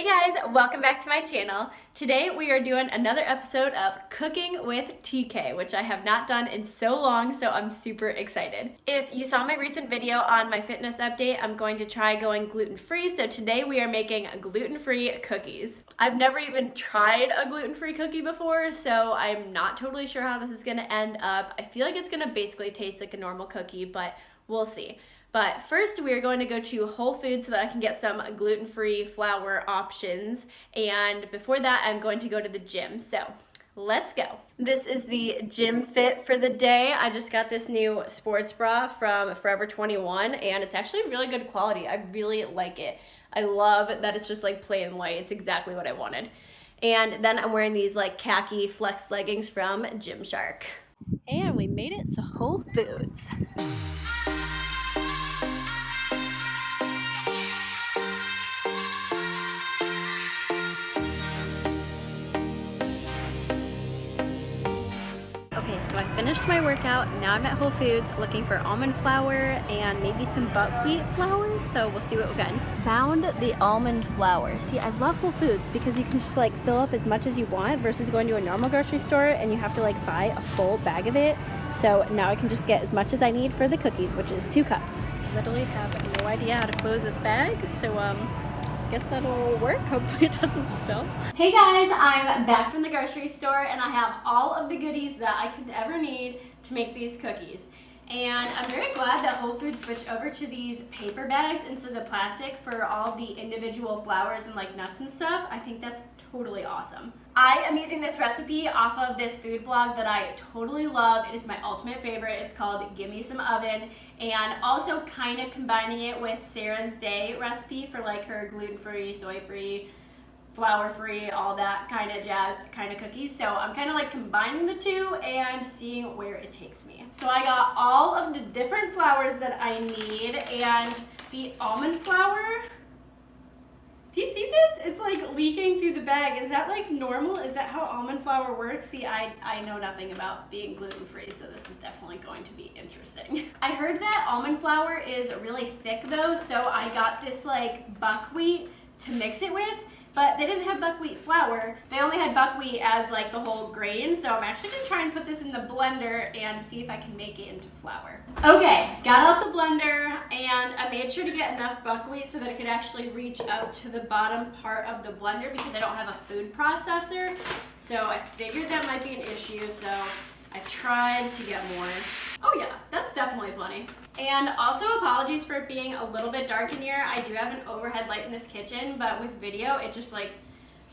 Hey guys, welcome back to my channel. Today we are doing another episode of Cooking with TK, which I have not done in so long, so I'm super excited. If you saw my recent video on my fitness update, I'm going to try going gluten-free, so today we are making gluten-free cookies. I've never even tried a gluten-free cookie before, so I'm not totally sure how this is gonna end up. I feel like it's gonna basically taste like a normal cookie, but we'll see. But first we are going to go to Whole Foods so that I can get some gluten-free flour options. And before that, I'm going to go to the gym. So let's go. This is the gym fit for the day. I just got this new sports bra from Forever 21 and it's actually really good quality. I really like it. I love that it's just like plain white. It's exactly what I wanted. And then I'm wearing these like khaki flex leggings from Gymshark. And we made it to Whole Foods. Okay, so I finished my workout. Now I'm at Whole Foods looking for almond flour and maybe some buckwheat flour, so we'll see what we can. Found the almond flour. See, I love Whole Foods because you can just like fill up as much as you want versus going to a normal grocery store and you have to like buy a full bag of it. So now I can just get as much as I need for the cookies, which is 2 cups. I literally have no idea how to close this bag, so guess that'll work. Hopefully it doesn't spill. Hey guys, I'm back from the grocery store and I have all of the goodies that I could ever need to make these cookies. And I'm very glad that Whole Foods switched over to these paper bags instead of the plastic for all the individual flours and like nuts and stuff. I think that's totally awesome. I am using this recipe off of this food blog that I totally love. It is my ultimate favorite. It's called Gimme Some Oven, and also kind of combining it with Sarah's Day recipe for like her gluten-free, soy-free, flour-free, all that kind of jazz kind of cookies. So I'm kind of like combining the two and seeing where it takes me. So I got all of the different flours that I need, and the almond flour, do you see this? It's like leaking through the bag. Is that like normal? Is that how almond flour works? See, I know nothing about being gluten-free, so this is definitely going to be interesting. I heard that almond flour is really thick though, so I got this like buckwheat to mix it with, but they didn't have buckwheat flour. They only had buckwheat as like the whole grain, so I'm actually gonna try and put this in the blender and see if I can make it into flour. Okay, got out the blender and I made sure to get enough buckwheat so that it could actually reach out to the bottom part of the blender because I don't have a food processor. So I figured that might be an issue, so I tried to get more. Oh yeah, that's definitely plenty. And also apologies for it being a little bit dark in here. I do have an overhead light in this kitchen, but with video, it just like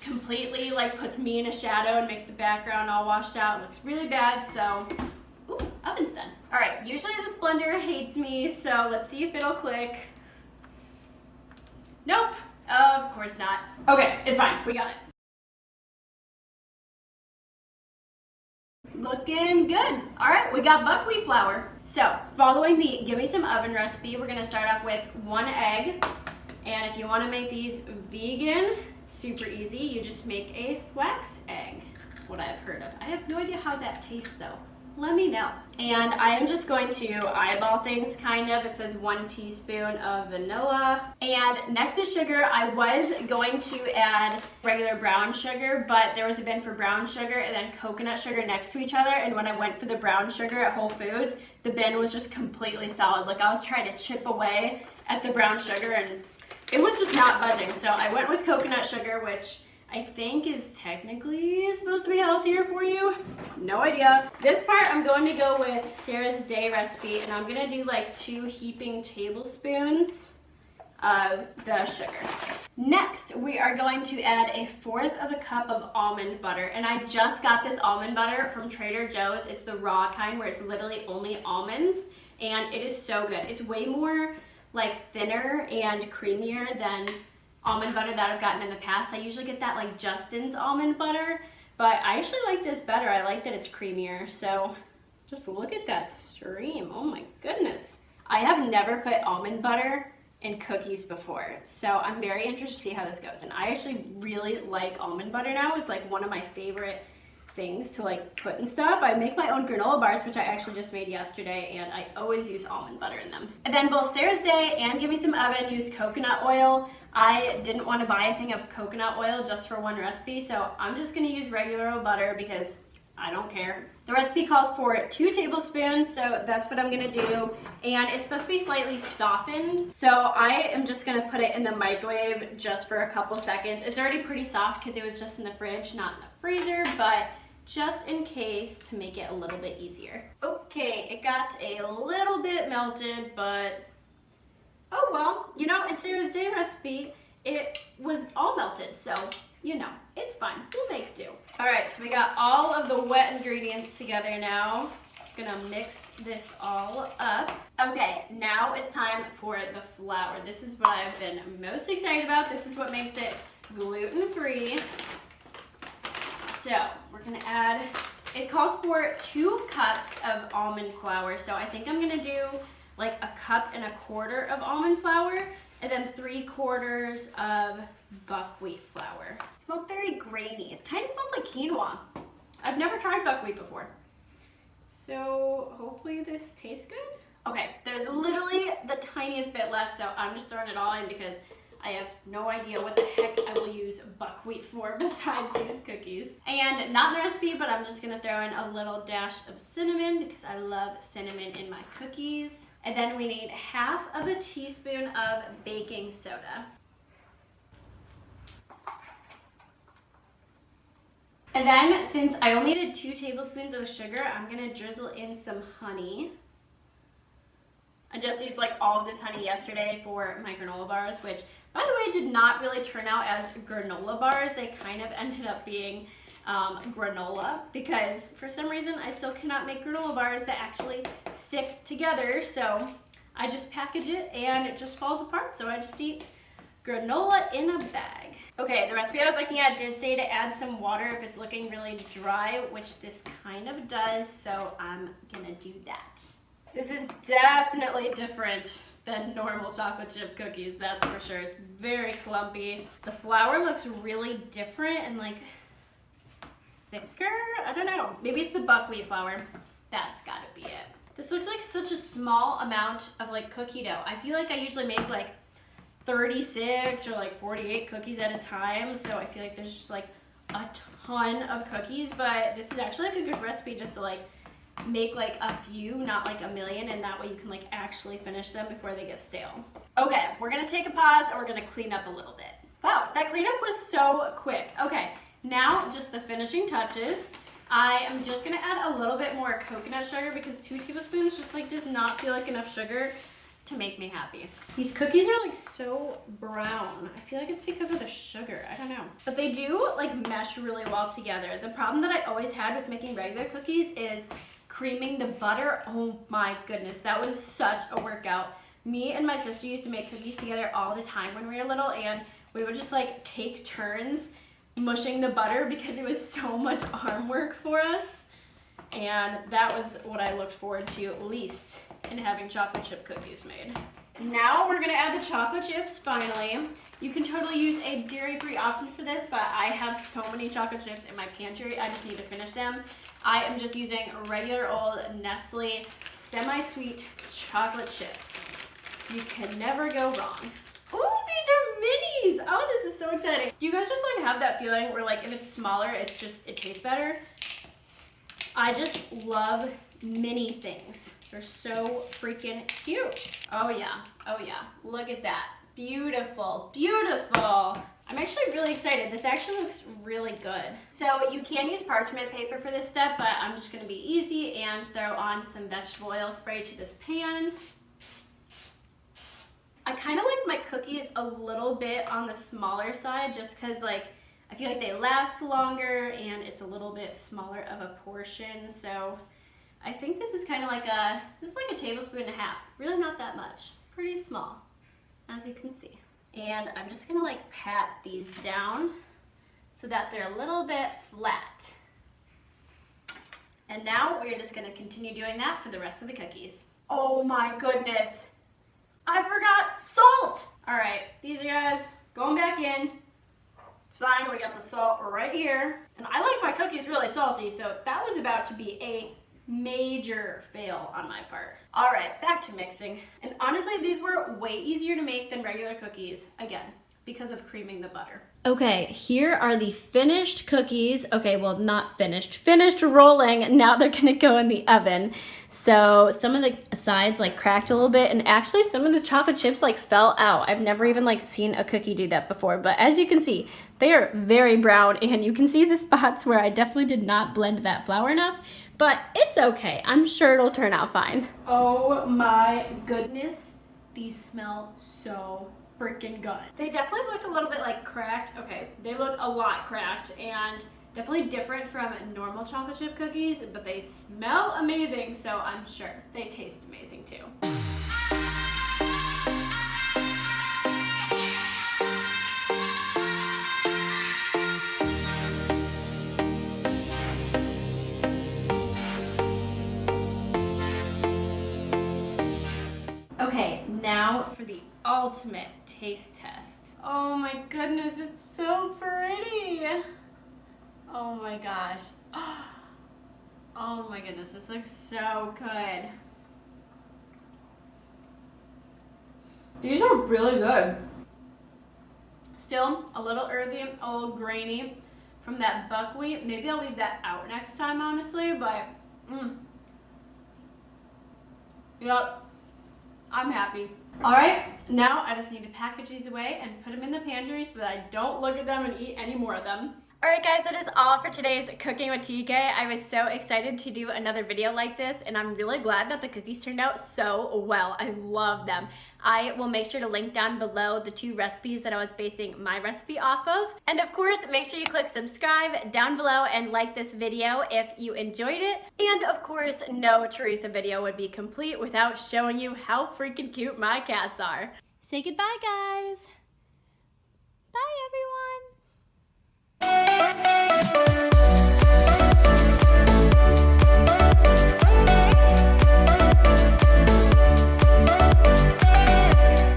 completely like puts me in a shadow and makes the background all washed out. It looks really bad, so, ooh, oven's done. All right, usually this blender hates me, so let's see if it'll click. Nope, of course not. Okay, it's fine, we got it. Looking good. All right, we got buckwheat flour. So following the Give Me Some Oven recipe, we're gonna start off with 1 egg. And if you wanna make these vegan, super easy. You just make a flax egg, what I've heard of. I have no idea how that tastes though. Let me know. And I am just going to eyeball things kind of. It says 1 teaspoon of vanilla. And next to sugar, I was going to add regular brown sugar, but there was a bin for brown sugar and then coconut sugar next to each other. And when I went for the brown sugar at Whole Foods, the bin was just completely solid. Like I was trying to chip away at the brown sugar and it was just not budging. So I went with coconut sugar, which I think is technically supposed to be healthier for you. No idea. This part I'm going to go with Sarah's Day recipe, and I'm gonna do like 2 heaping tablespoons of the sugar. Next, we are going to add 1/4 of a cup of almond butter, and I just got this almond butter from Trader Joe's. It's the raw kind where it's literally only almonds, and it is so good. It's way more like thinner and creamier than almond butter that I've gotten in the past. I usually get that like Justin's almond butter, but I actually like this better. I like that it's creamier. So just look at that stream. Oh my goodness. I have never put almond butter in cookies before, so I'm very interested to see how this goes. And I actually really like almond butter now. It's like one of my favorite things to like put and stuff. I make my own granola bars, which I actually just made yesterday, and I always use almond butter in them. And then both Sarah's Day and Give Me Some Oven used coconut oil. I didn't want to buy a thing of coconut oil just for one recipe, so I'm just going to use regular butter because I don't care. The recipe calls for 2 tablespoons, so that's what I'm gonna do. And it's supposed to be slightly softened. So I am just gonna put it in the microwave just for a couple seconds. It's already pretty soft because it was just in the fridge, not in the freezer, but just in case to make it a little bit easier. Okay, it got a little bit melted, but oh well. You know, in Sarah's Day recipe, it was all melted, so you know, it's fine. We'll make do. All right, so we got all of the wet ingredients together now. Just gonna mix this all up. Okay, now it's time for the flour. This is what I've been most excited about. This is what makes it gluten-free. So we're gonna add, it calls for 2 cups of almond flour. So I think I'm gonna do like 1.25 cups of almond flour and then 3/4 of buckwheat flour. It smells very grainy. It kind of smells like quinoa. I've never tried buckwheat before. So hopefully this tastes good. Okay, there's literally the tiniest bit left, so I'm just throwing it all in because I have no idea what the heck I will use buckwheat for besides these cookies. And not in the recipe, but I'm just gonna throw in a little dash of cinnamon because I love cinnamon in my cookies. And then we need 1/2 teaspoon of baking soda. And then, since I only did 2 tablespoons of the sugar, I'm gonna drizzle in some honey. I just used like all of this honey yesterday for my granola bars, which, by the way, did not really turn out as granola bars. They kind of ended up being granola because for some reason I still cannot make granola bars that actually stick together. So I just package it and it just falls apart. So I just eat granola in a bag. Okay, the recipe I was looking at did say to add some water if it's looking really dry, which this kind of does, so I'm gonna do that. This is definitely different than normal chocolate chip cookies, that's for sure. It's very clumpy. The flour looks really different and like thicker. I don't know. Maybe it's the buckwheat flour. That's gotta be it. This looks like such a small amount of like cookie dough. I feel like I usually make like 36 or like 48 cookies at a time, so I feel like there's just like a ton of cookies, but this is actually like a good recipe just to like make like a few, not like a million, and that way you can like actually finish them before they get stale. Okay, we're gonna take a pause and we're gonna clean up a little bit. Wow, that cleanup was so quick. Okay, now just the finishing touches. I am just gonna add a little bit more coconut sugar because 2 tablespoons just like does not feel like enough sugar to make me happy. These cookies are like so brown. I feel like it's because of the sugar, I don't know. But they do like mesh really well together. The problem that I always had with making regular cookies is creaming the butter. Oh my goodness, that was such a workout. Me and my sister used to make cookies together all the time when we were little, and we would just like take turns mushing the butter because it was so much arm work for us. And that was what I looked forward to least in having chocolate chip cookies made. Now we're gonna add the chocolate chips finally. You can totally use a dairy-free option for this, but I have so many chocolate chips in my pantry, I just need to finish them. I am just using regular old Nestle semi-sweet chocolate chips. You can never go wrong. Ooh, these are minis! Oh, this is so exciting. Do you guys just like have that feeling where like if it's smaller, it tastes better? I just love mini things. They're so freaking cute. Oh yeah, look at that. Beautiful, beautiful. I'm actually really excited. This actually looks really good. So you can use parchment paper for this step, but I'm just gonna be easy and throw on some vegetable oil spray to this pan. I kind of like my cookies a little bit on the smaller side just because like I feel like they last longer and it's a little bit smaller of a portion. So I think this is kind of like a 1.5 tablespoons. Really not that much. Pretty small, as you can see. And I'm just gonna like pat these down so that they're a little bit flat. And now we're just gonna continue doing that for the rest of the cookies. Oh my goodness. I forgot salt. All right, these guys going back in. It's fine, we got the salt right here. And I like my cookies really salty, so that was about to be a major fail on my part. All right, back to mixing. And honestly, these were way easier to make than regular cookies, again, because of creaming the butter. Okay, here are the finished cookies. Okay, well, not finished. Finished rolling. Now they're gonna go in the oven. So some of the sides like cracked a little bit, and actually some of the chocolate chips like fell out. I've never even like seen a cookie do that before, but as you can see, they are very brown, and you can see the spots where I definitely did not blend that flour enough, but it's okay. I'm sure it'll turn out fine. Oh my goodness, these smell so freaking good. They definitely looked a little bit like cracked. Okay, they look a lot cracked and definitely different from normal chocolate chip cookies, but they smell amazing, so I'm sure they taste amazing too. Okay, now for the ultimate taste test. Oh my goodness, it's so pretty. Oh my gosh. Oh my goodness, this looks so good. These are really good. Still a little earthy, a little grainy from that buckwheat. Maybe I'll leave that out next time, honestly, but yep. I'm happy. All right, now I just need to package these away and put them in the pantry so that I don't look at them and eat any more of them. All right, guys, that is all for today's Cooking with TK. I was so excited to do another video like this, and I'm really glad that the cookies turned out so well. I love them. I will make sure to link down below the 2 recipes that I was basing my recipe off of. And of course, make sure you click subscribe down below and like this video if you enjoyed it. And of course, no Teresa video would be complete without showing you how freaking cute my cats are. Say goodbye, guys.